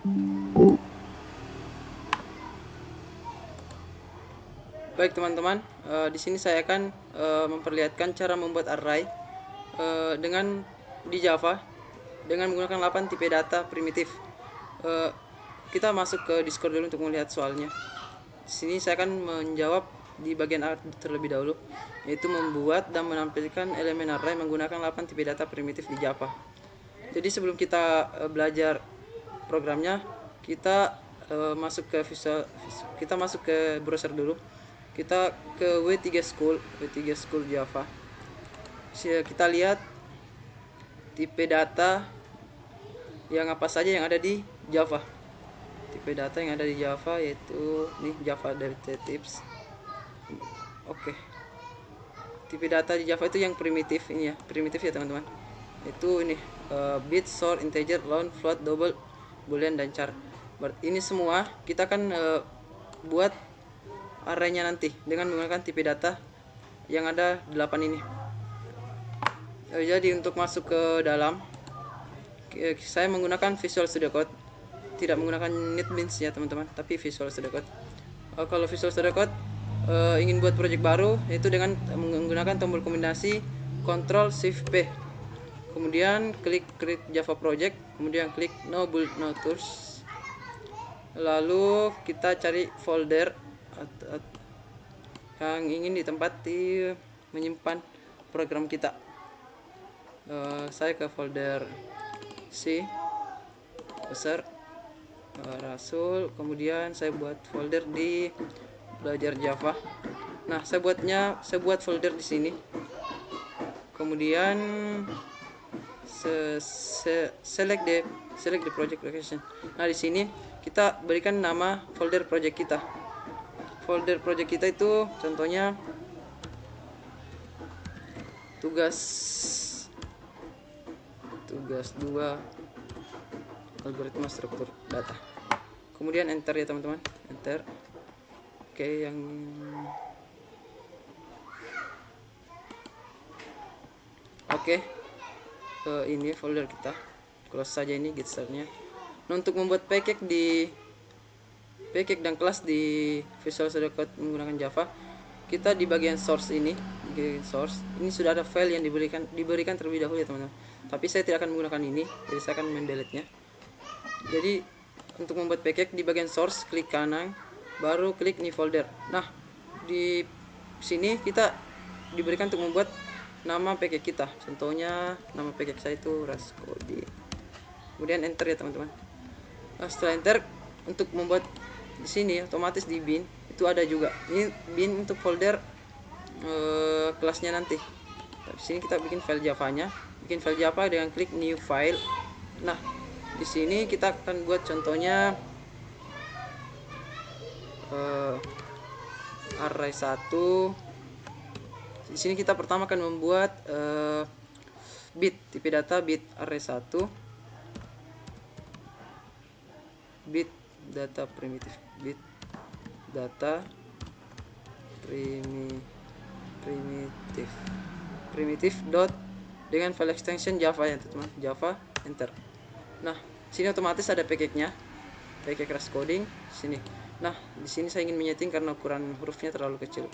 Baik teman-teman, di sini saya akan memperlihatkan cara membuat array dengan di Java dengan menggunakan 8 tipe data primitif. Kita masuk ke Discord dulu untuk melihat soalnya. Di sini saya akan menjawab di bagian A terlebih dahulu, yaitu membuat dan menampilkan elemen array menggunakan 8 tipe data primitif di Java. Jadi sebelum kita belajar programnya, kita masuk ke kita masuk ke browser dulu. Kita ke W3 School Java. Kita lihat tipe data yang apa saja yang ada di Java. Tipe data yang ada di Java yaitu nih Java Derivatives. Oke. Tipe data di Java itu yang primitif ini ya, primitif ya teman-teman. Itu ini bit, short, integer, long, float, double, boolean dan char. Ini semua kita akan buat arraynya nanti dengan menggunakan tipe data yang ada 8 ini. Jadi untuk masuk ke dalam, saya menggunakan Visual Studio Code, tidak menggunakan NetBeans ya teman-teman, tapi Visual Studio Code. Kalau Visual Studio Code ingin buat project baru, yaitu dengan menggunakan tombol kombinasi Ctrl Shift P, kemudian klik Create Java Project, kemudian klik No Build No Tools, lalu kita cari folder yang ingin ditempati menyimpan program kita. Saya ke folder C besar Rasul, kemudian saya buat folder di belajar Java. Nah, saya buat folder di sini, kemudian select the project location. Nah, di sini kita berikan nama folder project kita. Folder project kita itu contohnya tugas 2 algoritma struktur data. Kemudian enter ya teman-teman, enter. Oke, ini folder kita. Close saja ini git startnya. Nah, untuk membuat package dan kelas di Visual Studio Code menggunakan Java, kita di bagian source ini sudah ada file yang diberikan terlebih dahulu ya teman-teman. Tapi saya tidak akan menggunakan ini, jadi saya akan mendelete nya. Jadi untuk membuat package di bagian source, klik kanan, baru klik new folder. Nah, di sini kita diberikan untuk membuat nama package kita. Contohnya nama package saya itu Rascoding. Kemudian enter ya teman-teman. Nah, setelah enter, untuk membuat di sini otomatis di bin itu ada juga. Ini bin untuk folder kelasnya nanti. Di sini kita bikin file Java-nya, bikin file Java dengan klik new file. Nah, di sini kita akan buat contohnya array 1. Di sini kita pertama akan membuat bit, tipe data bit array 1, bit data primitif, bit data primitif dot dengan file extension Java ya teman-teman, Java, enter. Nah, sini otomatis ada package-nya, package Rascoding sini. Nah, di sini saya ingin menyeting karena ukuran hurufnya terlalu kecil.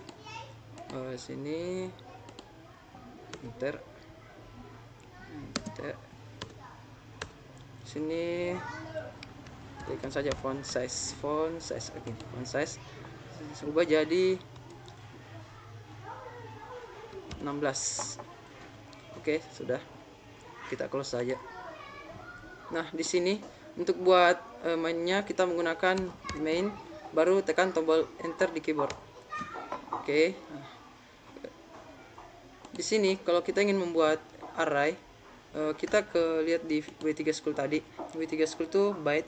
Sini enter. Sini tekan saja font size oke, font size ubah jadi 16. Oke, sudah. Kita close saja. Nah, di sini untuk buat mainnya kita menggunakan main, baru tekan tombol enter di keyboard. Oke. Di sini kalau kita ingin membuat array, kita lihat di W3 School tadi. W3 School itu byte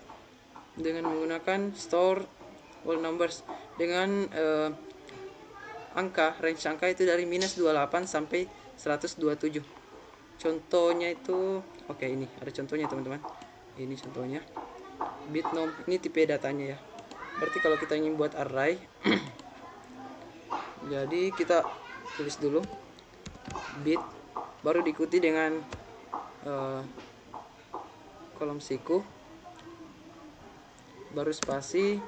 dengan menggunakan store all numbers dengan range angka itu dari -28 sampai 127. Contohnya itu ini ada contohnya teman-teman. Ini contohnya bitnom, ini tipe datanya ya. Berarti kalau kita ingin buat array jadi kita tulis dulu bit, baru diikuti dengan kolom siku, baru spasi.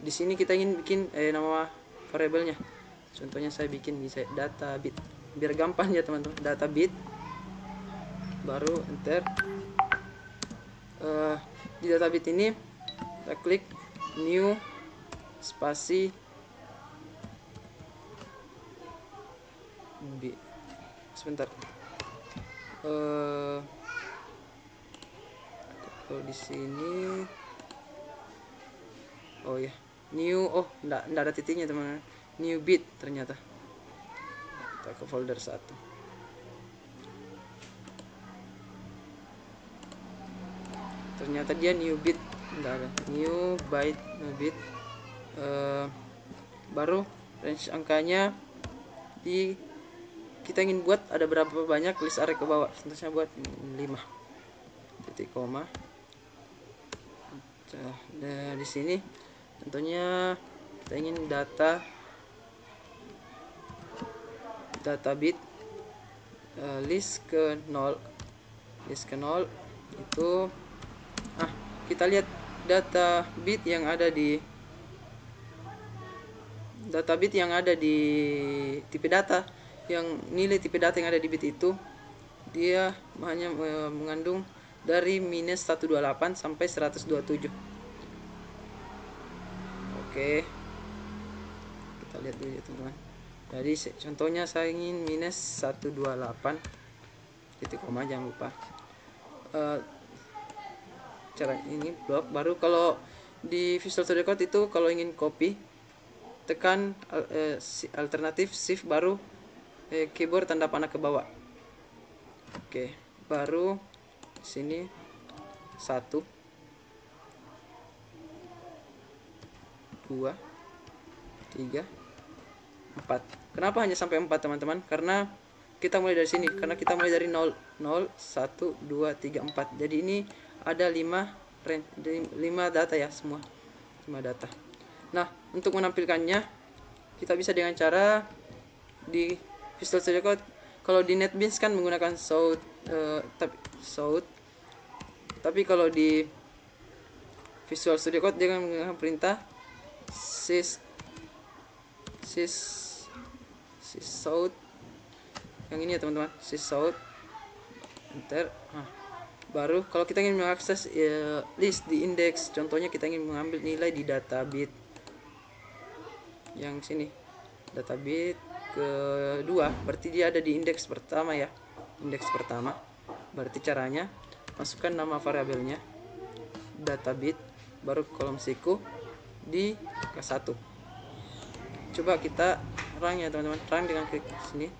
Di sini kita ingin bikin nama variabelnya. Contohnya saya bikin bisa data bit, biar gampang ya teman-teman. Data bit, baru enter. Di data bit ini kita klik new spasi bit. Sebentar. Kalau di sini, oh ya, new, oh enggak ada titiknya teman-teman. New bit ternyata. Kita ke folder 1. Ternyata dia new bit, enggak ada. New byte, new bit. Baru range angkanya kita ingin buat ada berapa banyak list array ke bawah. Contohnya buat 5 titik koma. Nah, di sini contohnya kita ingin data bit list ke 0 itu. Kita lihat data bit yang ada di tipe data, yang nilai tipe data yang ada di bit itu dia hanya mengandung dari minus 128 sampai 127. Oke, kita lihat dulu ya teman-teman. Jadi contohnya saya ingin minus 128 titik koma, jangan lupa. Cara ini blok. Baru kalau di Visual Studio Code itu kalau ingin copy, tekan alternatif shift baru keyboard tanda panah ke bawah. Oke, baru sini 1 2 3 4. Kenapa hanya sampai 4 teman-teman? Karena kita mulai dari sini, karena kita mulai dari 0 1 2 3 4. Jadi ini ada 5 data ya, semua 5 data. Nah, untuk menampilkannya kita bisa dengan cara di Visual Studio Code. Kalau di NetBeans kan menggunakan shout, tapi kalau di Visual Studio Code dia akan menggunakan perintah shout yang ini ya teman-teman, shout enter. Baru kalau kita ingin mengakses list di index, contohnya kita ingin mengambil nilai di data bit yang sini, data bit kedua, berarti dia ada di indeks pertama ya, indeks pertama. Berarti caranya masukkan nama variabelnya data bit, baru kolom siku di K1. Coba kita run ya teman-teman, run dengan klik sini.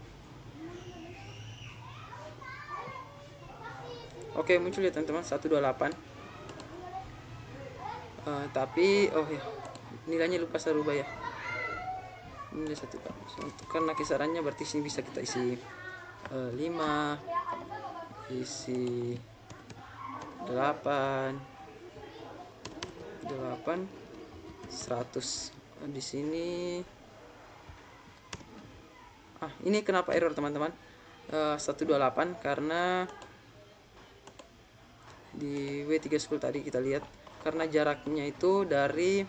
Oke, muncul ya teman-teman 128. Tapi oh ya, nilainya lupa saya rubah ya. Ini 1 karena kisarannya, berarti sini bisa kita isi 5, isi 8 100. Di sini ini kenapa error teman-teman? 128 karena di W3 school tadi kita lihat, karena jaraknya itu dari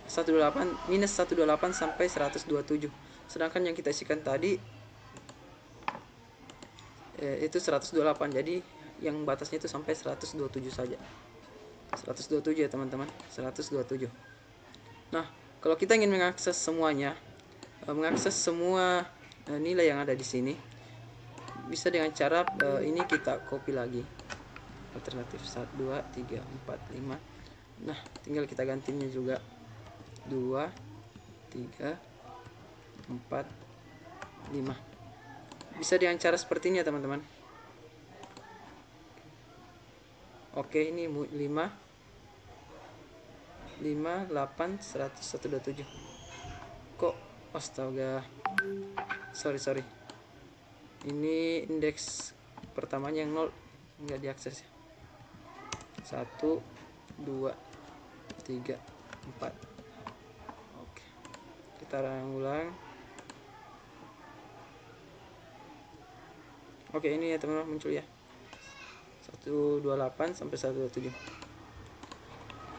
128 minus 128 sampai 127, sedangkan yang kita isikan tadi itu 128, jadi yang batasnya itu sampai 127 saja. 127 ya teman-teman, 127. Nah, kalau kita ingin mengakses semuanya, mengakses semua nilai yang ada di sini, bisa dengan cara ini kita copy lagi. Alternatif 1 2 3 4 5. Nah, tinggal kita gantinya juga 2 3 4 5. Bisa dengan cara seperti ini ya teman-teman. Oke, ini 5 8 100 127. Kok astaga, sorry, ini indeks pertamanya yang 0 nggak diakses ya. 1 2 3 4. Oke, kita ulang. Oke, ini ya teman-teman, muncul ya 128 sampai 127.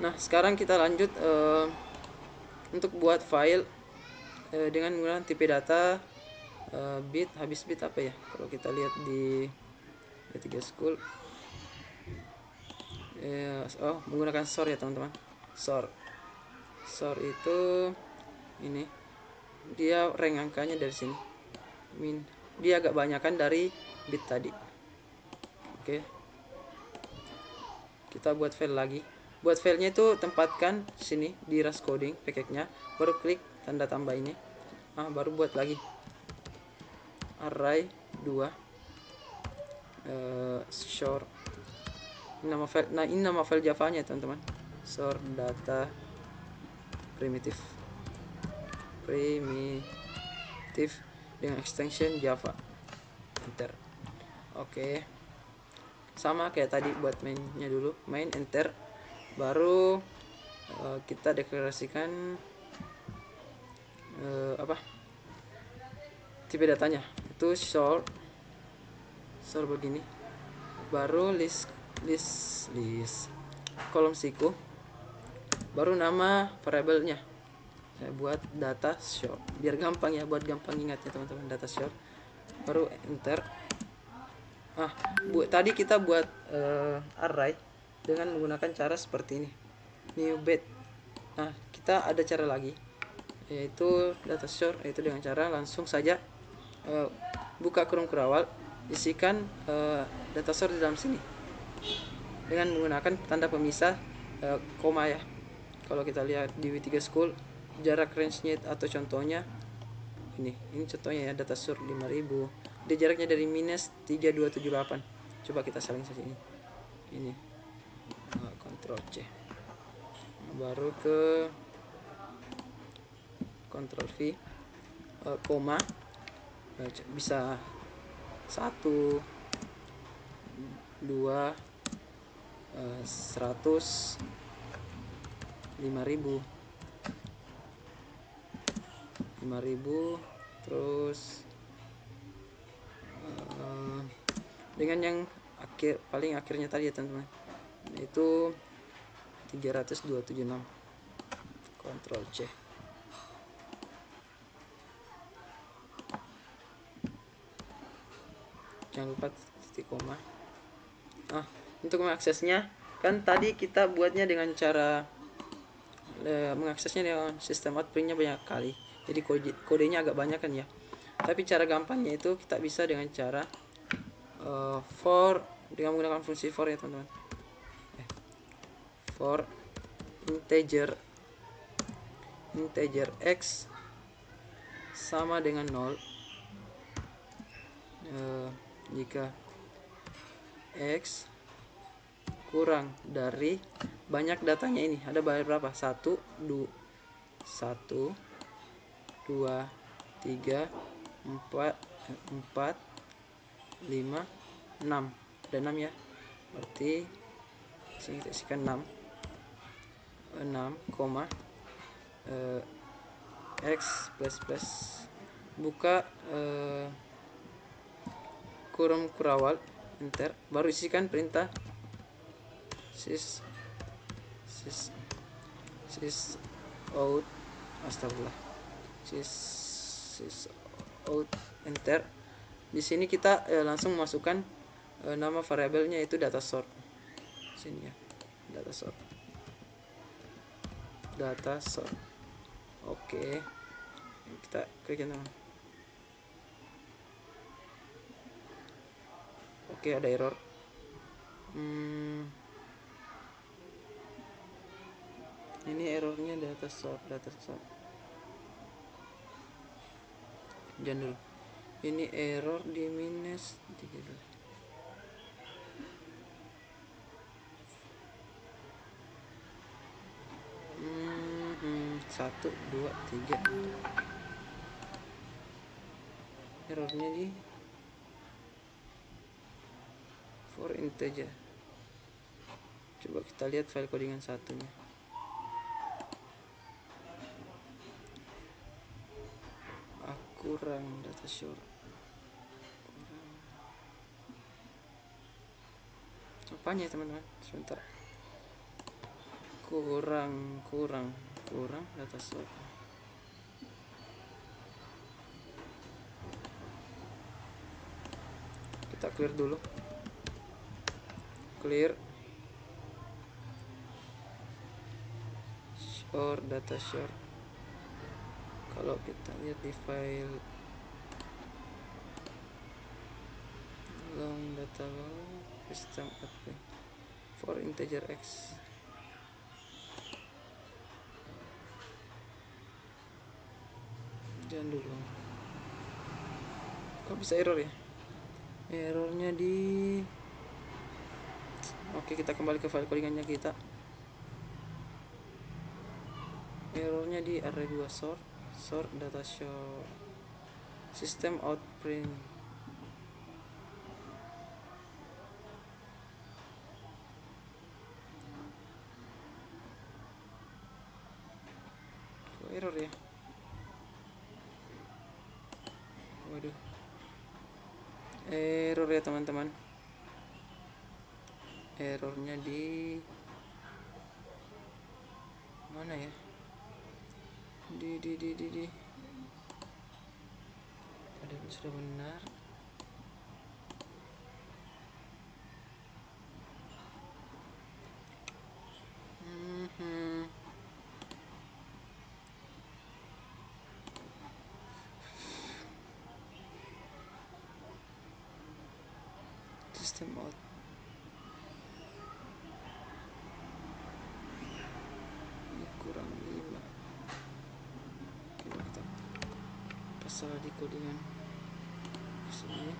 Nah, sekarang kita lanjut untuk buat file dengan menggunakan tipe data bit. Habis bit apa ya? Kalau kita lihat di W3 School, menggunakan sort ya teman-teman. Sort itu ini, dia rank angkanya dari sini. Dia agak banyakan dari bit tadi. Oke, kita buat file lagi. Buat filenya itu tempatkan sini di Rust coding package-nya, baru klik tanda tambah ini. Baru buat lagi array 2 short. Ini nama file Java-nya teman-teman. Short data primitive dengan extension Java. Enter. Oke. Sama kayak tadi, buat mainnya dulu, main enter, baru kita deklarasikan tipe datanya itu short begini, baru list kolom siku, baru nama variabelnya saya buat data short biar gampang ya, buat gampang ingatnya teman-teman, data short, baru enter. Tadi kita buat array dengan menggunakan cara seperti ini, new bed. Kita ada cara lagi, yaitu data short, yaitu dengan cara langsung saja buka kurung kurawal, isikan data short di dalam sini dengan menggunakan tanda pemisah koma ya. Kalau kita lihat di W3 School, jarak range-nya atau contohnya ini contohnya ya, data short 5000, dia jaraknya dari -3278. Coba kita salin saja ini Ctrl C, baru ke Ctrl V, koma, bisa 1 2 100 5000 terus dengan yang paling akhirnya tadi ya teman-teman, itu 30276. Ctrl C. Jangan lupa titik koma. Untuk mengaksesnya, kan tadi kita buatnya dengan cara mengaksesnya dengan sistem outprintnya banyak kali, jadi kodenya agak banyak kan ya. Tapi cara gampangnya itu kita bisa dengan cara for, dengan menggunakan fungsi for ya teman-teman. For integer x sama dengan 0 jika x kurang dari banyak datanya. Ini ada berapa? 1 2 3 4 5 6, ada 6 ya, berarti sini kita isikan 6, x plus buka kurung kurawal, enter, baru isikan perintah sys out, astagfirullah, sys out, enter. Di sini kita langsung masukkan nama variabelnya, itu data sort. Sini ya, data sort. Oke, kita klik teman. Oke, ada error. Ini errornya data sort. Jangan dulu. Ini error di minus 1 2 3. Errornya di for integer. Coba kita lihat file codingan satunya. Kurang data short. Apanya teman-teman? Sebentar. kurang data sort. Kita clear dulu, clear short data short. Kalau kita lihat di file long data long system admin for integer x, jangan dulu, kok bisa error ya? Errornya di oke, kita kembali ke file codingannya kita. Errornya di array2 sort data show system out print. Kok error ya? Waduh, error ya teman-teman. Errornya di mana ya? Di padahal sudah benar. System out. Ini kurang 5. Coba kita pasal di codingan sini.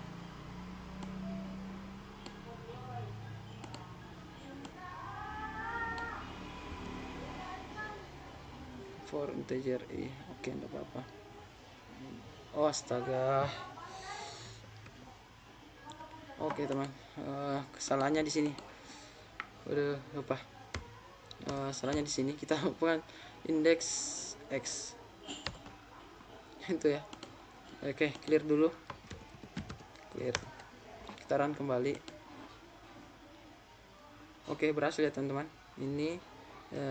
For integer oke, enggak apa-apa. Oh astaga. Oke teman, kesalahannya di sini. Udah lupa. Salahnya di sini kita bukan indeks x itu ya. Oke, clear dulu, clear, kita run kembali. Oke, berhasil ya teman-teman. Ini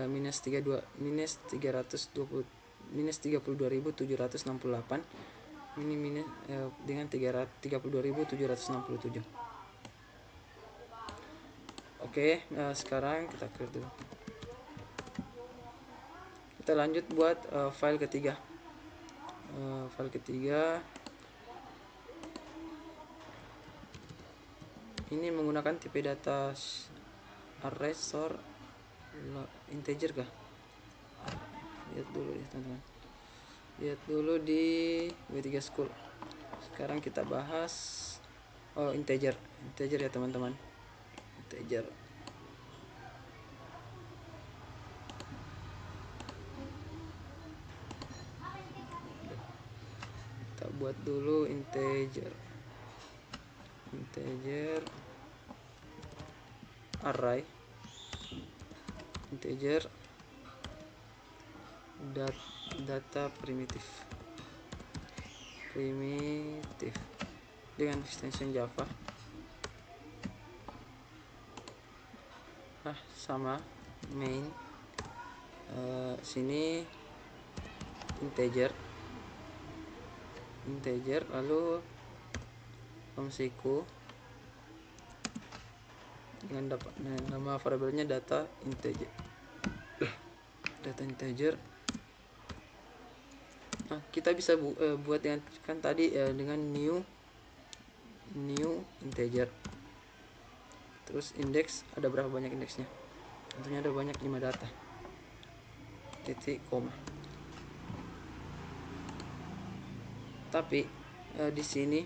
minus 32.768. Ini minus dengan 32.767. Oke, sekarang kita clear dulu. Kita lanjut buat file ketiga. File ketiga ini menggunakan tipe data array sort integer kah? Lihat dulu ya teman-teman, lihat dulu di W3 School. Sekarang kita bahas integer ya teman-teman, integer. Kita buat dulu integer array, integer data primitif dengan extension Java. Sama main, sini integer lalu siku dengan nama variabelnya data integer. Nah, kita bisa buat dengan kan tadi dengan new integer. Terus indeks, ada berapa banyak indeksnya? Tentunya ada banyak, 5 data. Titik, koma. Tapi di sini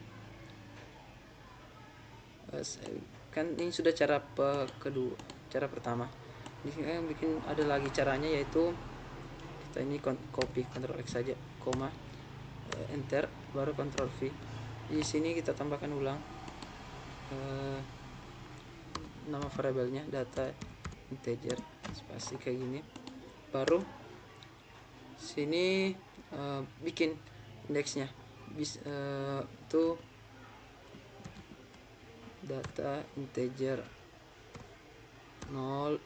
kan ini sudah cara kedua, cara pertama. Di sini yang bikin ada lagi caranya, yaitu kita ini copy Ctrl X saja, koma, enter, baru Ctrl V. Di sini kita tambahkan ulang nama variabelnya data integer, spasi kayak gini, baru sini bikin indeksnya. Itu data integer 0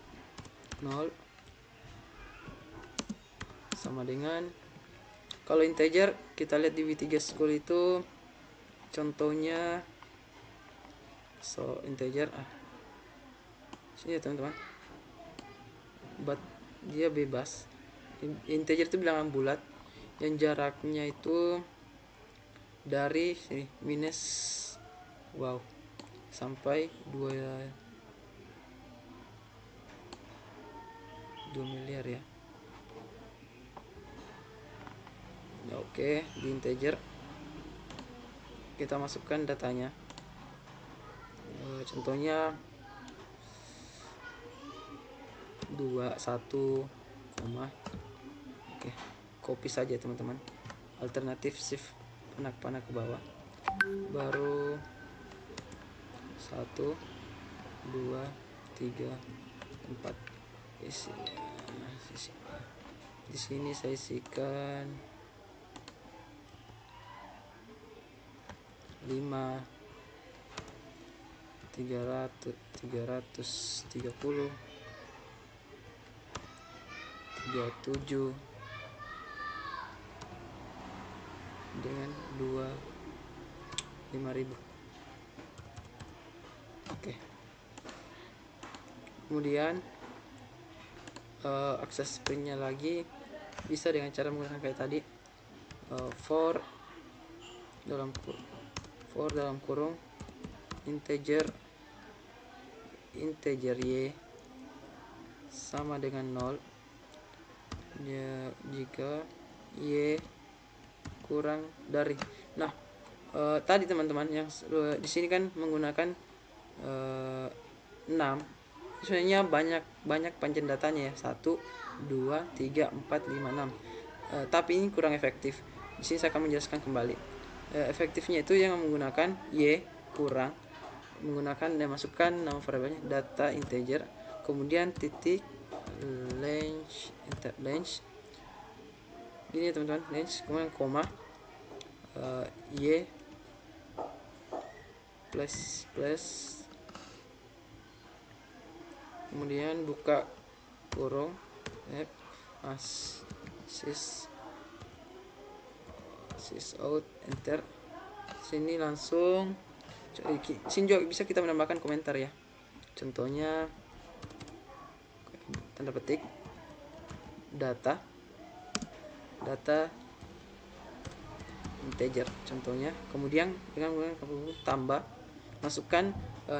sama dengan, kalau integer kita lihat di W3 School itu contohnya, integer sini ya teman-teman, but dia bebas. Integer itu bilangan bulat yang jaraknya itu dari sini minus sampai 2 miliar ya. Oke, di integer kita masukkan datanya. Contohnya 21, oke, copy saja teman-teman, alternatif shift panah ke bawah, baru 1 2 3 4 di sini saya isikan 5 330 37 dengan 5.000. Oke. Kemudian akses printnya lagi bisa dengan cara menggunakan kayak tadi, for dalam kurung integer y sama dengan 0 ya, jika y kurang dari, tadi teman-teman yang di sini kan menggunakan 6, sebenarnya banyak panjang datanya ya, 1 2 3 4 5 6, tapi ini kurang efektif. Di sini saya akan menjelaskan kembali. Efektifnya itu yang menggunakan y kurang, menggunakan dan masukkan nama variabelnya data integer, kemudian titik length, enter length gini ya teman-teman, length, kemudian koma, y plus kemudian buka kurung sys out, enter. Sini langsung, sini juga bisa kita menambahkan komentar ya, contohnya tanda petik data integer contohnya, kemudian dengan menggunakan tambah, masukkan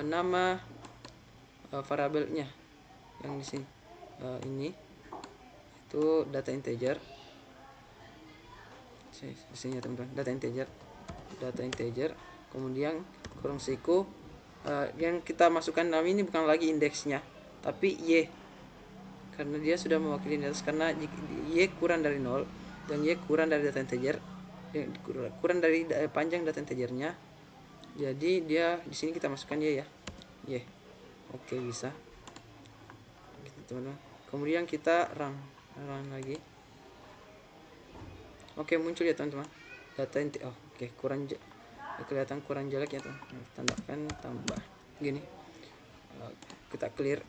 nama variabelnya yang di sini, ini itu data integer, sini ya teman-teman, data integer, kemudian kurung siku, yang kita masukkan nama ini bukan lagi indeksnya tapi y, karena dia sudah mewakili di atas, karena y kurang dari 0 dan y kurang dari data integer, kurang dari panjang data integernya, jadi dia di sini kita masukkan y ya, y. Oke, bisa gitu teman-teman. Kemudian kita run lagi. Oke, muncul ya teman-teman data oke, kelihatan kurang jelek ya teman-teman, tandakan tambah gini. Kita clear,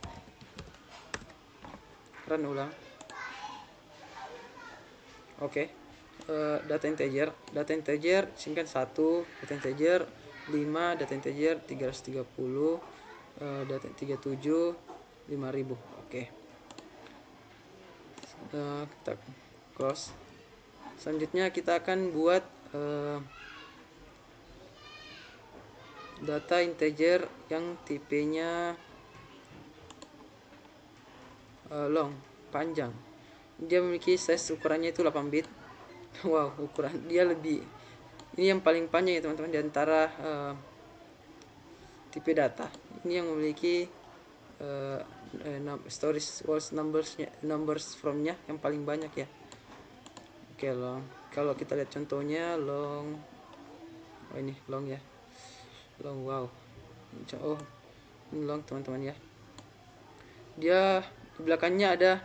run ulang. Oke, data integer singkat 1, data integer 5, data integer 330, data 37 5.000. Oke, kita close. Selanjutnya kita akan buat data integer yang tipenya long, panjang. Dia memiliki size ukurannya itu 8 bit. Wow, ukuran dia lebih, ini yang paling panjang ya teman-teman di antara tipe data. Ini yang memiliki storage was numbers from-nya yang paling banyak ya. Oke, long. Kalau kita lihat contohnya long, ini long ya, long, wow, ini long teman-teman ya. Dia di belakangnya ada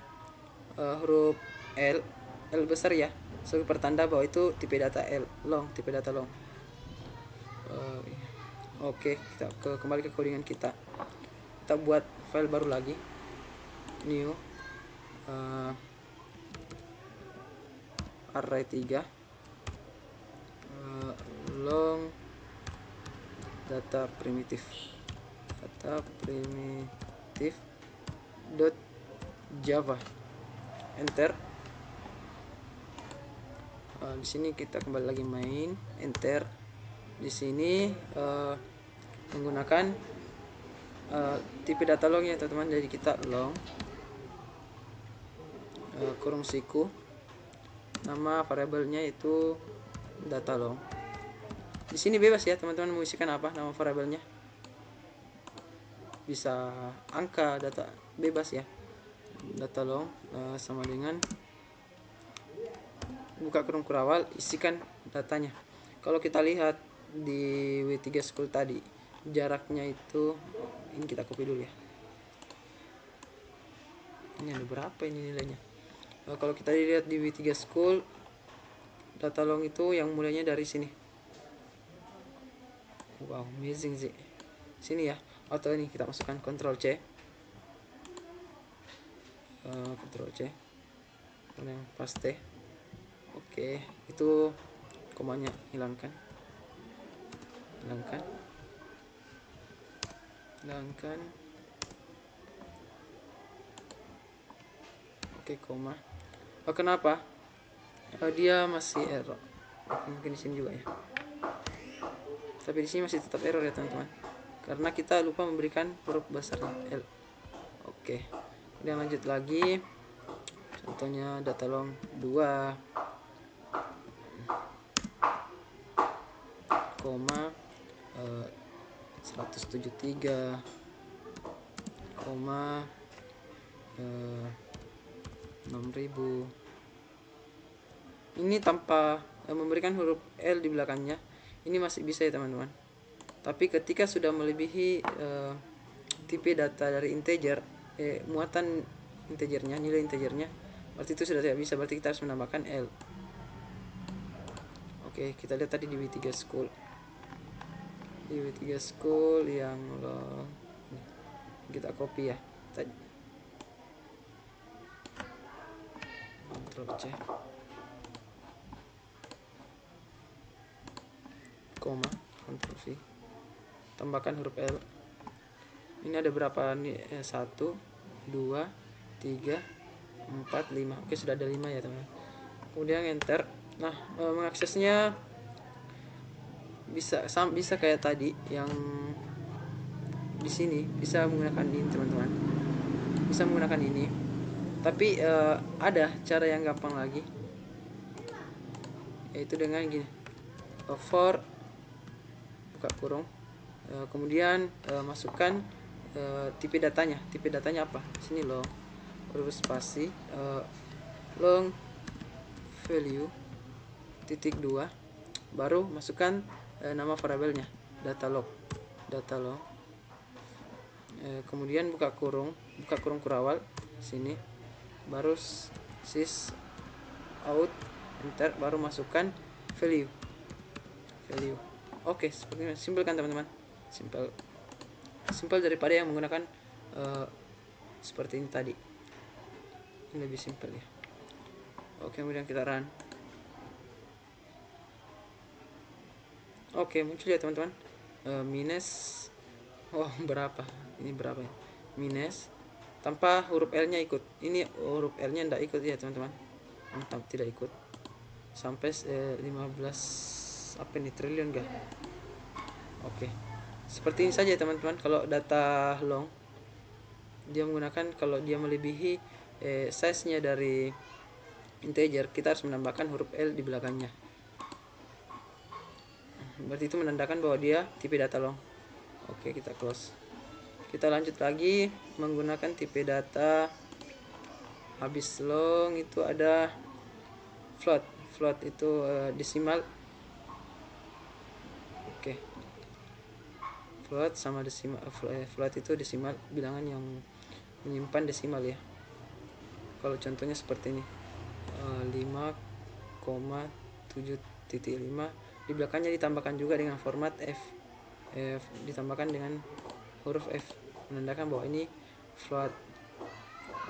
huruf L besar ya, sebagai pertanda bahwa itu tipe data long, tipe data long. Oke, kita kembali ke codingan kita buat file baru lagi, new, array 3 long data primitif dot java, enter. Di sini kita kembali lagi main, enter. Di sini menggunakan tipe data long ya teman-teman. Jadi kita long kurung siku, nama variabelnya itu data long. Di sini bebas ya teman-teman mau isikan apa nama variabelnya, bisa angka, data, bebas ya. Data long sama dengan buka kurung kurawal, isikan datanya. Kalau kita lihat di W3 School tadi, jaraknya itu, ini kita copy dulu ya. Ini ada berapa ini nilainya? Kalau kita lihat di W3 School, data long itu yang mulainya dari sini. Wow, amazing sih. Sini ya, atau ini kita masukkan Ctrl C. Ctrl C. Kemudian paste. Oke, itu komanya hilangkan. Oke, koma. Kenapa? Dia masih error. Mungkin di sini juga ya. Tapi di sini masih tetap error ya teman-teman. Karena kita lupa memberikan huruf besarnya L. Oke. Kemudian lanjut lagi. Contohnya data long 2 koma 173 koma 6000. Ini tanpa memberikan huruf L di belakangnya, ini masih bisa ya teman-teman. Tapi ketika sudah melebihi tipe data dari integer, muatan integernya, nilai integernya, berarti itu sudah tidak bisa, berarti kita harus menambahkan L. Oke, kita lihat tadi di W3 School. Di W3 School yang kita copy ya tadi. Ctrl C. Koma, Ctrl V. Tambahkan huruf L. Ini ada berapa nih? 1, 2, 3, 4, 5. Oke, sudah ada 5 ya teman. Kemudian enter. Nah, mengaksesnya bisa kayak tadi yang di sini, bisa menggunakan ini teman-teman. Bisa menggunakan ini. Tapi ada cara yang gampang lagi, yaitu dengan gini. For buka kurung, kemudian masukkan tipe datanya. Tipe datanya apa? Sini long, huruf spasi, long value titik 2, baru masukkan nama variabelnya data log. Kemudian buka kurung kurawal sini, baru sys out, enter, baru masukkan value. Oke, seperti ini. Simpel kan teman-teman? Simpel daripada yang menggunakan seperti ini tadi. Ini lebih simpel ya. Oke, kemudian kita run. Oke, muncul ya teman-teman. Minus, berapa? Ini berapa ya? Minus tanpa huruf L-nya ikut. Ini huruf L-nya tidak ikut ya teman-teman. Tidak ikut. Sampai 15 apa ini, triliun kah? Oke. Seperti ini saja teman-teman. Kalau data long, dia menggunakan, kalau dia melebihi size-nya dari integer, kita harus menambahkan huruf L di belakangnya. Berarti itu menandakan bahwa dia tipe data long. Oke, kita close. Kita lanjut lagi menggunakan tipe data. Habis long itu ada float itu desimal. Oke, float sama desimal. Float itu desimal, bilangan yang menyimpan desimal ya. Kalau contohnya seperti ini, 5,7.5, di belakangnya ditambahkan juga dengan format F, ditambahkan dengan huruf F, menandakan bahwa ini float.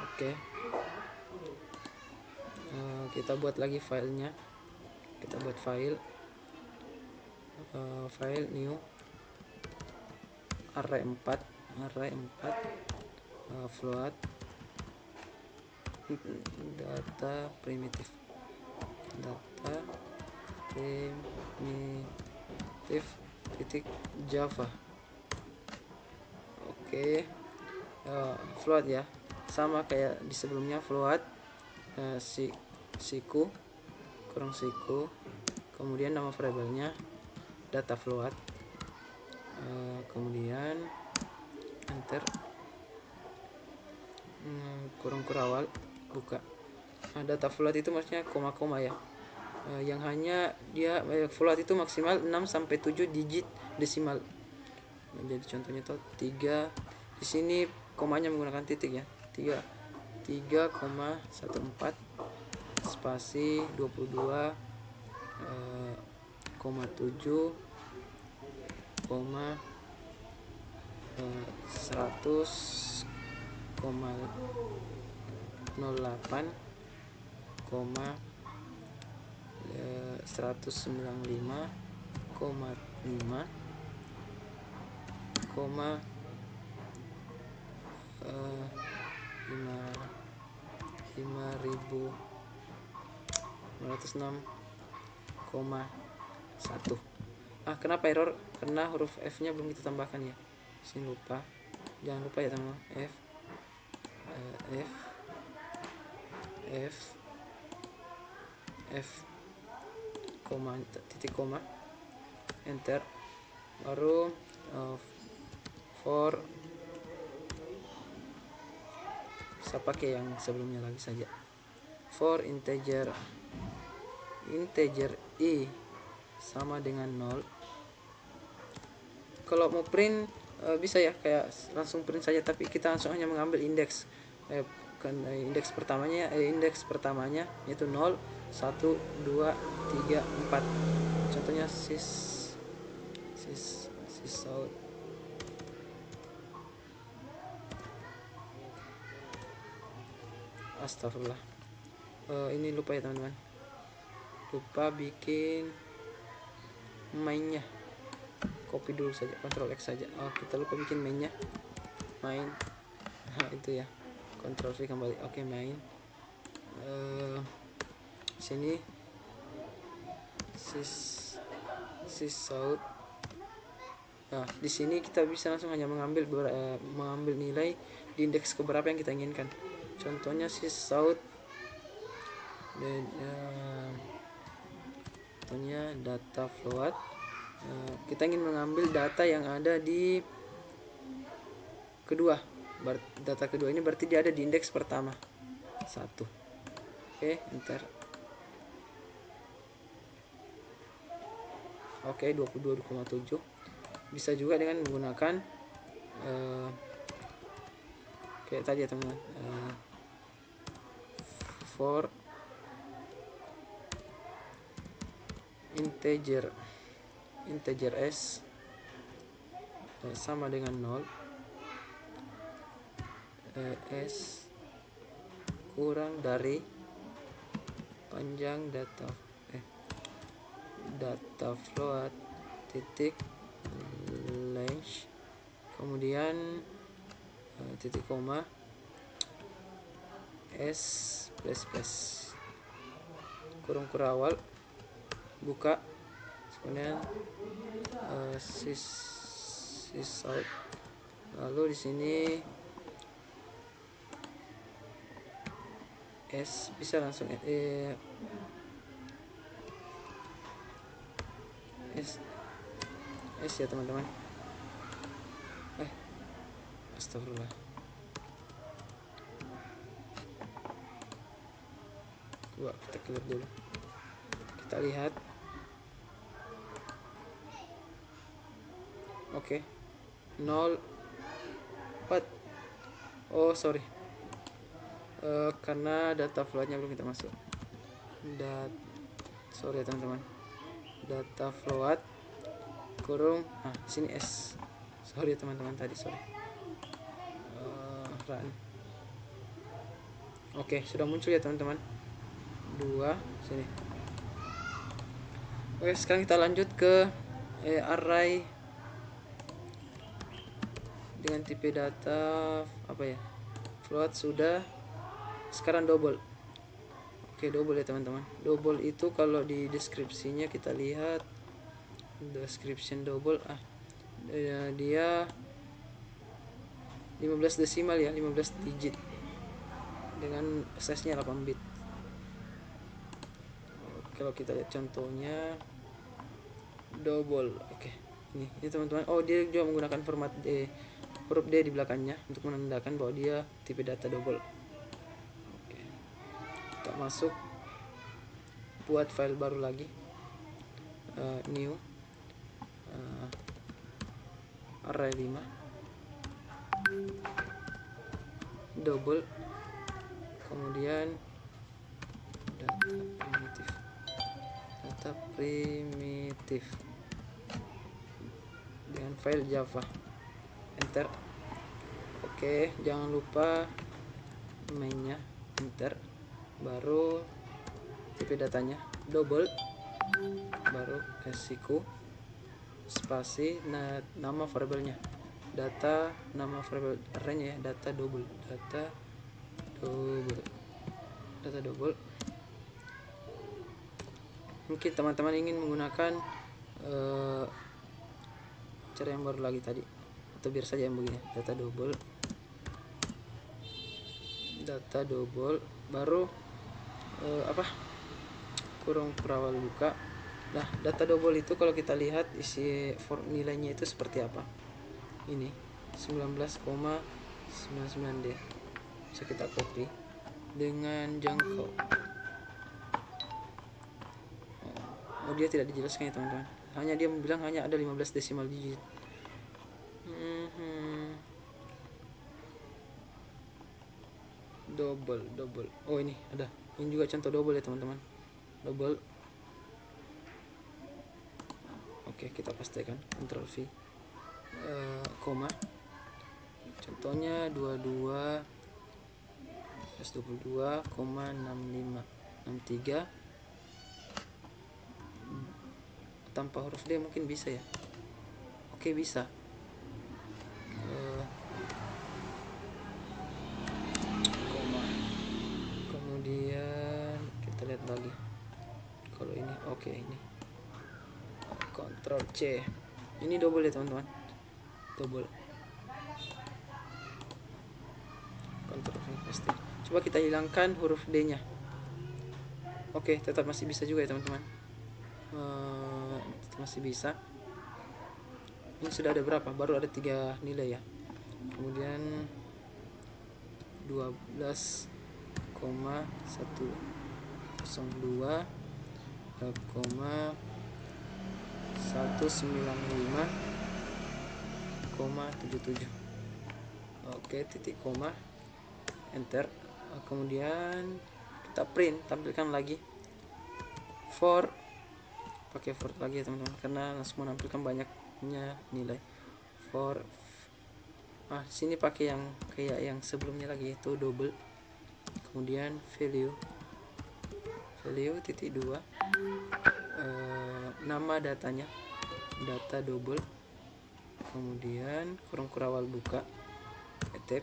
Oke. Kita buat lagi filenya. Kita buat file new array 4 float data primitive titik Java. Oke. Float ya, sama kayak di sebelumnya, float siku kurang siku, kemudian nama variabelnya data float, kemudian enter, kurung kurawal buka. Nah, data float itu maksudnya koma-koma ya, yang hanya dia float itu maksimal 6-7 digit desimal. Nah, jadi contohnya tuh 3, di sini komanya menggunakan titik ya, 3,14 spasi 22 7 100,08 195,5 5.906,1. Kenapa error? Karena huruf F nya belum kita tambahkan ya, sini lupa. Jangan lupa ya teman, F koma titik koma enter, baru for, saya pakai yang sebelumnya lagi saja, for integer i sama dengan 0. Kalau mau print bisa ya, kayak langsung print saja, tapi kita langsung hanya mengambil indeks indeks pertamanya yaitu 0, 1, 2, 3, 4. Contohnya sys out. Astagfirullah, ini lupa ya teman-teman, lupa bikin mainnya. Copy dulu saja, Ctrl X saja. Kita lupa bikin mainnya, main. Itu ya, Ctrl V kembali. Oke, main. Sini sys out. Di sini kita bisa langsung hanya mengambil nilai di indeks keberapa yang kita inginkan. Contohnya sys out, contohnya data float. Kita ingin mengambil data yang ada di kedua. Data kedua ini berarti dia ada di indeks pertama 1. Oke, enter. Oke, 22,7. Bisa juga dengan menggunakan kayak tadi ya teman-teman, for integer s sama dengan 0, s kurang dari panjang data float titik length, kemudian titik koma s plus kurung kurawal buka, kemudian sys out. Lalu di sini s bisa langsung s ya teman-teman. Astagfirullah. Coba kita clear dulu. Kita lihat. Oke. 0 4. Sorry. Karena data floatnya belum kita masuk. Sorry ya teman-teman. Data float kurung di sini s. Sorry ya teman-teman, tadi sorry. Run. Oke, sudah muncul ya teman-teman. 2 sini. Oke, sekarang kita lanjut ke array dengan tipe data apa ya, float sudah. Sekarang double. Oke, double ya teman-teman. Double itu kalau di deskripsinya kita lihat description double, dia 15 desimal ya, 15 digit dengan size nya 8 bit. Kalau kita lihat contohnya double. Oke, ini teman-teman. Oh, dia juga menggunakan format huruf D di belakangnya untuk menandakan bahwa dia tipe data double. Oke, kita masuk, buat file baru lagi, new array 5 double, kemudian data primitif dengan file Java, enter. Oke, jangan lupa mainnya, enter, baru tipe datanya double, baru SQ spasi nama variabelnya data, nama variabel arraynya ya, data double. Mungkin teman-teman ingin menggunakan cara yang baru lagi tadi, atau biar saja yang begini, data double baru kurung kurawal buka. Nah, data double itu kalau kita lihat isi nilainya itu seperti apa. Ini 19,99D. Bisa kita copy dengan jangkau. Oh, dia tidak dijelaskan ya teman-teman. Hanya dia bilang hanya ada 15 desimal digit. Double. Oh, ini ada. Ini juga contoh double ya teman-teman. Double. Oke, kita pastikan Ctrl V, koma, contohnya 22 65 63 tanpa huruf D mungkin bisa ya. Oke, bisa. Koma, kemudian kita lihat lagi kalau ini. Oke, ini Ctrl C, ini double ya teman-teman, double. Ctrl V pasti. Coba kita hilangkan huruf D nya. Oke, tetap masih bisa juga ya teman-teman, masih bisa. Ini sudah ada berapa? Baru ada 3 nilai ya. Kemudian 12,110,195,77. Oke, titik koma, enter. Kemudian kita print, tampilkan lagi for, pakai for lagi ya teman-teman, karena langsung menampilkan banyaknya nilai. For sini pakai yang kayak yang sebelumnya lagi, itu double. Kemudian value titik 2, nama datanya data double, kemudian kurung kurawal buka, tab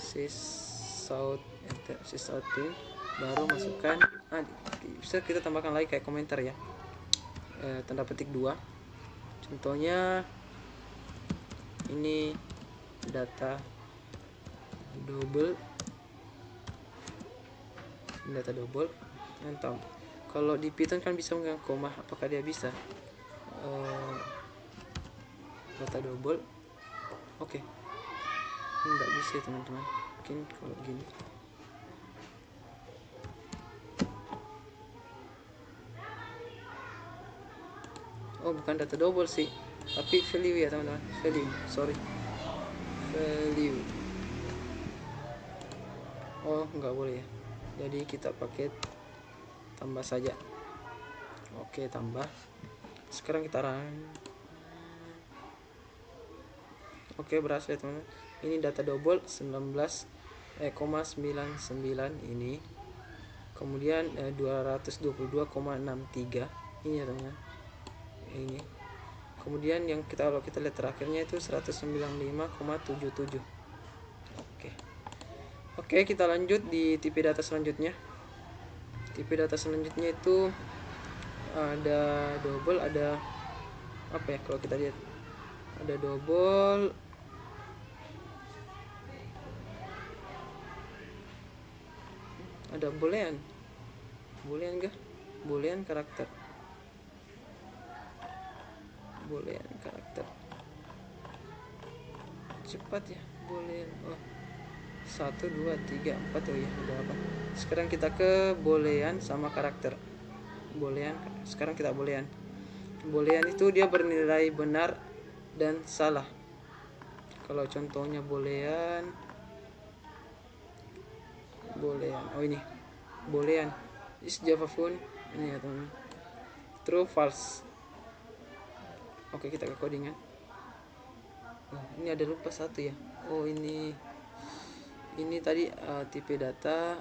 sysout, enter, sysout print, baru masukkan. Bisa kita tambahkan lagi kayak komentar ya, tanda petik 2. Contohnya ini data double, entah. Kalau di Python kan bisa menggunakan koma, apakah dia bisa data double? Oke, nggak bisa ya teman-teman. Mungkin kalau gini. Oh, bukan data double sih, tapi value ya teman-teman, value. Oh, nggak boleh ya, jadi kita pakai tambah saja. Oke, tambah. Sekarang kita run. Oke, berhasil ya teman-teman. Ini data double 19,99 ini, kemudian 222,63 ini ya teman-teman, ini. Kemudian yang kalau kita lihat terakhirnya itu 195,77. Oke, kita lanjut di tipe data selanjutnya. Tipe data selanjutnya itu ada double, ada apa ya, kalau kita lihat ada double, ada boolean kah, boolean karakter, cepat ya, boolean. Oh, 1 2 3 4. Oh ya, ada apa. Sekarang kita ke boolean sama karakter. Boolean, sekarang kita boolean. Boolean itu dia bernilai benar dan salah. Kalau contohnya boolean, oh ini boolean is Java phone, ini ya teman, true false. Oke, kita ke codingan. Oh, ini ada lupa satu ya. Oh, ini tadi tipe data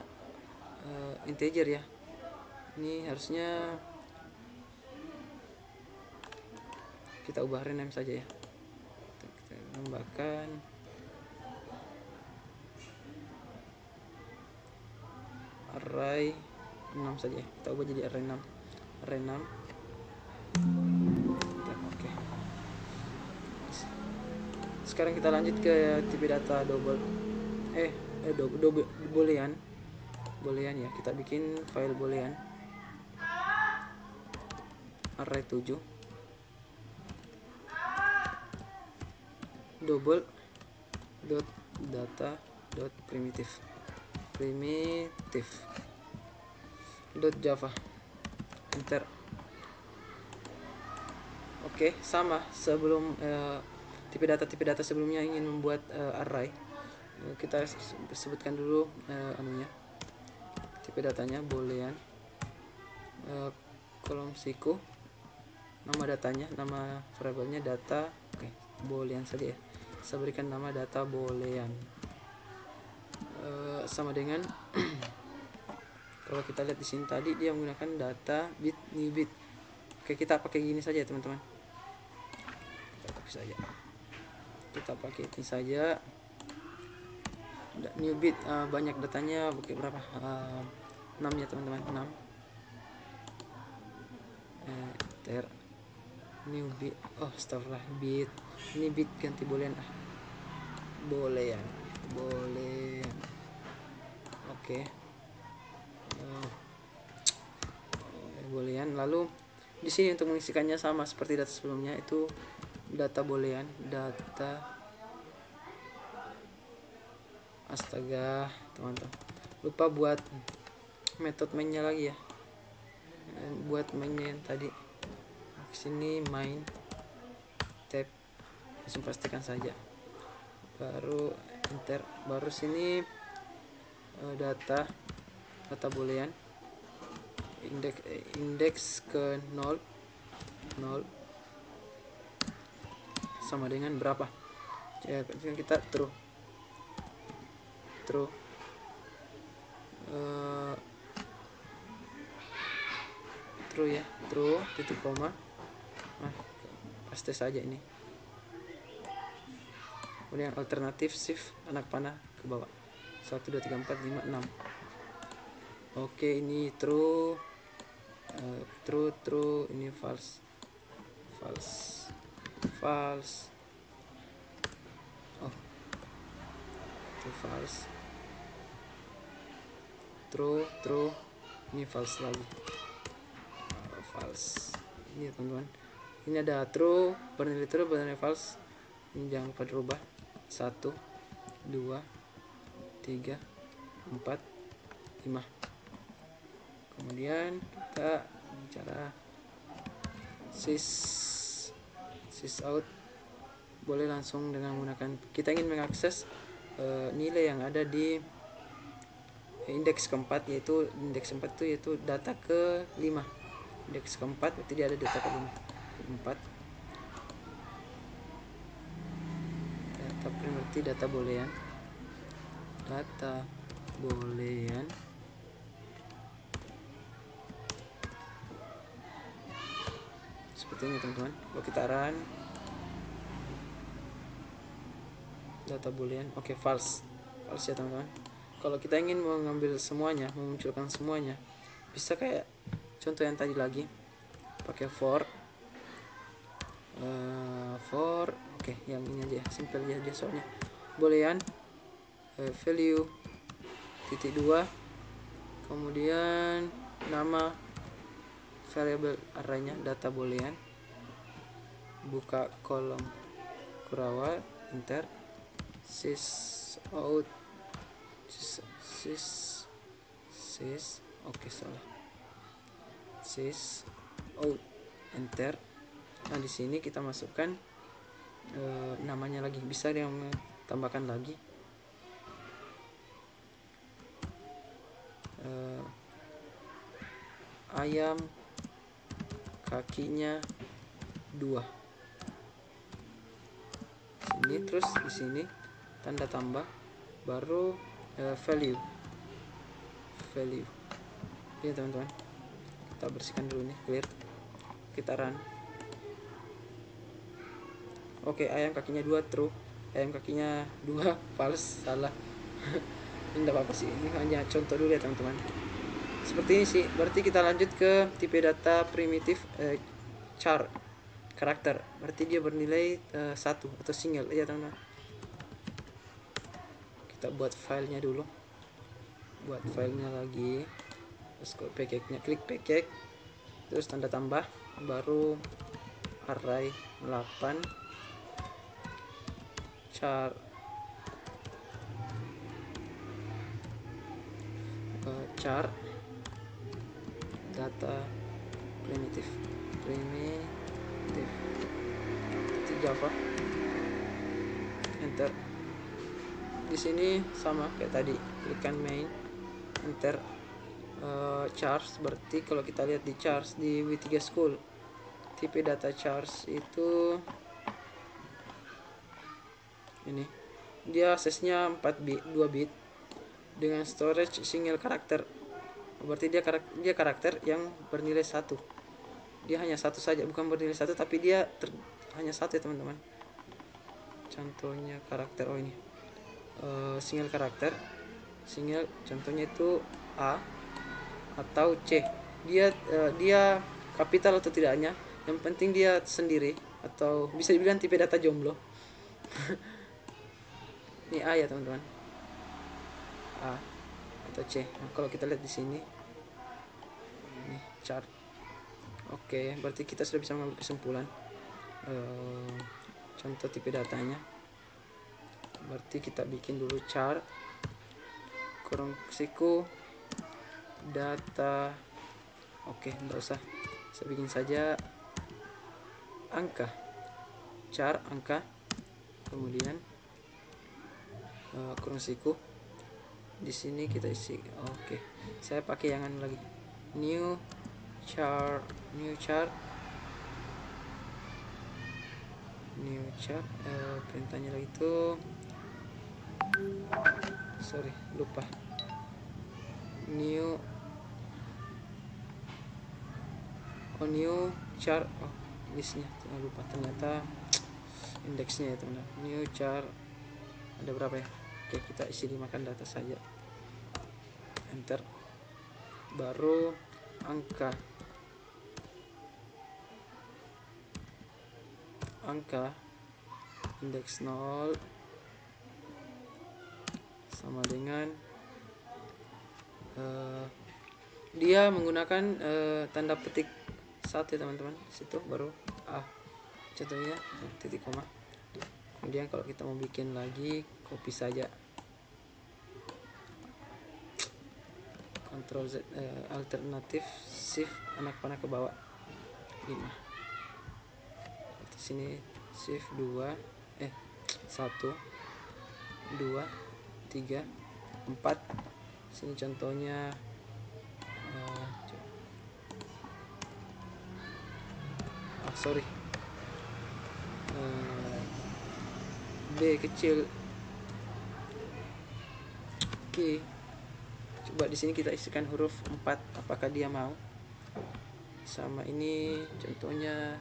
integer ya. Ini harusnya kita ubah rename saja ya. Kita tambahkan array 6 saja. Kita ubah jadi array 6. Oke. Sekarang kita lanjut ke tipe data double. Boolean ya. Kita bikin file boolean array 7 double dot data dot primitive dot java, enter. Oke, sama sebelum tipe data sebelumnya ingin membuat array, kita sebutkan dulu anunya, tipe datanya boolean, kolom siku, nama datanya, nama variabelnya data. Oke, boolean saja ya. Saya berikan nama data boolean, sama dengan kalau kita lihat di sini tadi dia menggunakan data bit new bit. Oke, kita pakai gini saja teman-teman. Kita pakai ini saja. New bit, banyak datanya, oke, berapa? 6 ya teman-teman, 6. Enter new bit. Oh, astagfirullah, bit. Ini bit ganti boolean. Boolean. Oke. Boolean. Lalu di sini untuk mengisikannya sama seperti data sebelumnya, itu data boolean, astaga teman-teman, lupa buat metode mainnya lagi ya. Buat mainnya yang tadi sini, main tab, langsung pastikan saja, baru enter, baru sini data boolean indeks ke 0 sama dengan berapa ya, kita true ya, true titik koma. Paste saja ini, kemudian alternatif shift anak panah ke bawah, 1 2 3 4 5 6. Oke, ini true, ini false. Oh, itu false. True, ini false lagi. False. Ini teman-teman, ini ada true, bernilai true, bernilai false. Ini jangan lupa dirubah. 1 2 3 4 5. Kemudian kita bicara sys out, boleh langsung dengan menggunakan, kita ingin mengakses nilai yang ada di indeks keempat, yaitu indeks keempat itu yaitu data ke 5. Indeks keempat berarti dia ada data ke 4. Data berarti data boolean seperti ini teman-teman. Kalau kita run data boolean, oke, false ya teman-teman. Kalau kita ingin mengambil semuanya, memunculkan semuanya, bisa kayak contoh yang tadi lagi, pakai for oke, yang ini aja, simple aja soalnya. Boolean value titik 2, kemudian nama variable arraynya data boolean, buka kolom kurawal, enter, sys out enter. Nah di sini kita masukkan namanya lagi, bisa yang tambahkan lagi ayam kakinya 2 sini, terus di sini tanda tambah, baru value ya teman-teman. Kita bersihkan dulu nih, clear, kita run. Oke, ayam kakinya 2 true, ayam kakinya 2 false, salah. Ini tidak apa-apa sih, ini hanya contoh dulu ya teman-teman. Seperti ini sih. Berarti kita lanjut ke tipe data primitif char karakter, berarti dia bernilai 1 atau single ya teman-teman. Kita buat filenya dulu, buat filenya lagi, terus package-nya, klik package, terus tanda tambah, baru array 8 char data primitif Java, enter. Di sini sama kayak tadi, klikkan main, enter. Chars, berarti kalau kita lihat di chars di W3 School, tipe data chars itu ini, dia aksesnya 2 bit dengan storage single karakter. Berarti dia karakter yang bernilai 1. Dia hanya 1 saja, bukan bernilai 1, tapi dia hanya 1 ya teman-teman. Contohnya karakter, oh ini single karakter, single, contohnya itu A atau C. Dia kapital atau tidaknya, yang penting dia sendiri, atau bisa dibilang tipe data jomblo. Ini A ya teman-teman, A atau C. Nah, kalau kita lihat di sini, ini chart. Oke, berarti kita sudah bisa mengambil kesimpulan contoh tipe datanya. Berarti kita bikin dulu chart kurung siku data. Oke, enggak usah, saya bikin saja angka, char angka, kemudian kurung siku. Di sini kita isi. Oke, saya pakai yang lagi, new chart, perintahnya lagi itu, sorry lupa, new chart, listnya lupa, ternyata indeksnya ya teman-teman. New chart ada berapa ya? Oke, kita isi dimakan data saja, enter, baru angka indeks 0 sama dengan dia menggunakan tanda petik 1 ya teman-teman. Situ baru A, contohnya titik koma. Kemudian kalau kita mau bikin lagi, copy saja, Ctrl Z, alternatif shift anak panah ke bawah 5. Di sini shift 2, 1 2 3 4. Sini contohnya sorry, B kecil. Oke, coba di sini kita isikan huruf 4, apakah dia mau. Sama ini contohnya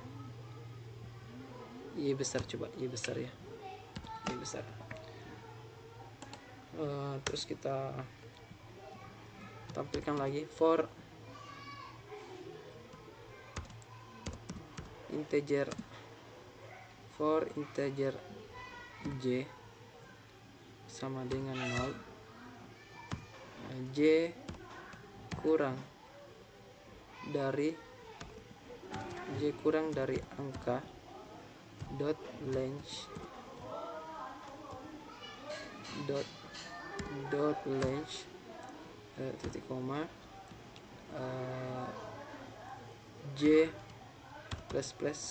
Y besar, coba Y besar ya, Y besar. Terus kita tampilkan lagi for integer j sama dengan 0, j kurang dari angka dot length titik koma j plus plus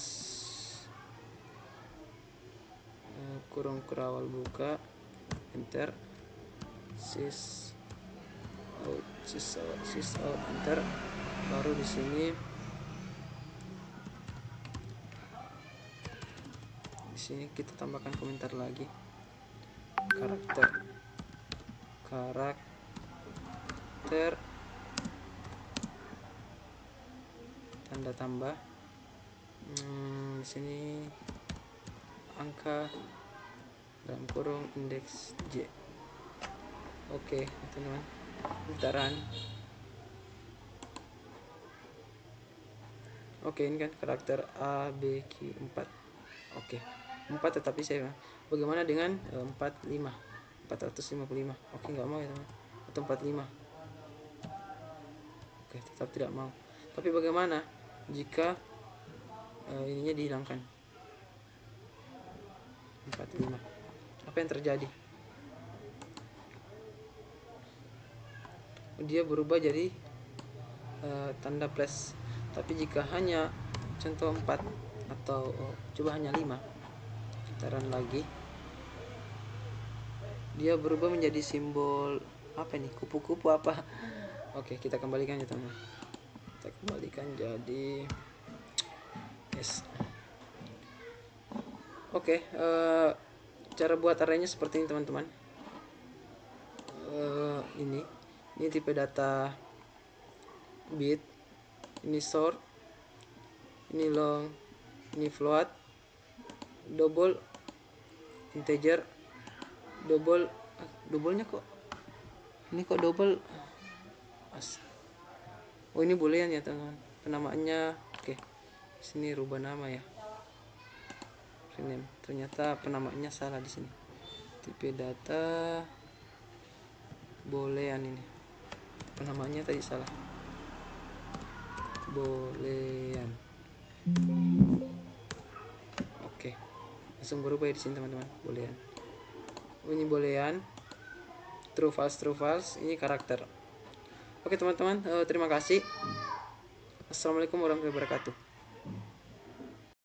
kurung kerawal buka enter sys out enter. Baru di sini kita tambahkan komentar lagi, karakter tanda tambah, di sini angka dalam kurung indeks j. Oke teman-teman, bentaran. Oke, ini kan karakter A, B, Q 4. Oke, 4 tetapi saya bagaimana dengan 455? Oke, nggak mau ya teman, atau 45. Oke, tetap tidak mau. Tapi bagaimana jika ininya dihilangkan 45? Apa yang terjadi? Dia berubah jadi tanda plus. Tapi jika hanya contoh 4 atau coba hanya 5, putaran lagi, dia berubah menjadi simbol apa ini, kupu-kupu apa. Oke, kita kembalikan ya teman, kita kembalikan jadi yes. Oke, cara buat arraynya seperti ini teman-teman. Ini tipe data bit, ini short, ini long, ini float, double, integer, doublenya kok ini kok double. Oh, ini boolean ya teman, penamaannya. Oke, sini rubah nama ya, rename. Ternyata penamaannya salah di sini, tipe data boolean, ini penamaannya tadi salah, boolean. Oke, langsung berubah di sini teman-teman, boolean. Ini boolean, true false, ini karakter. Oke teman-teman, terima kasih. Assalamualaikum warahmatullahi wabarakatuh.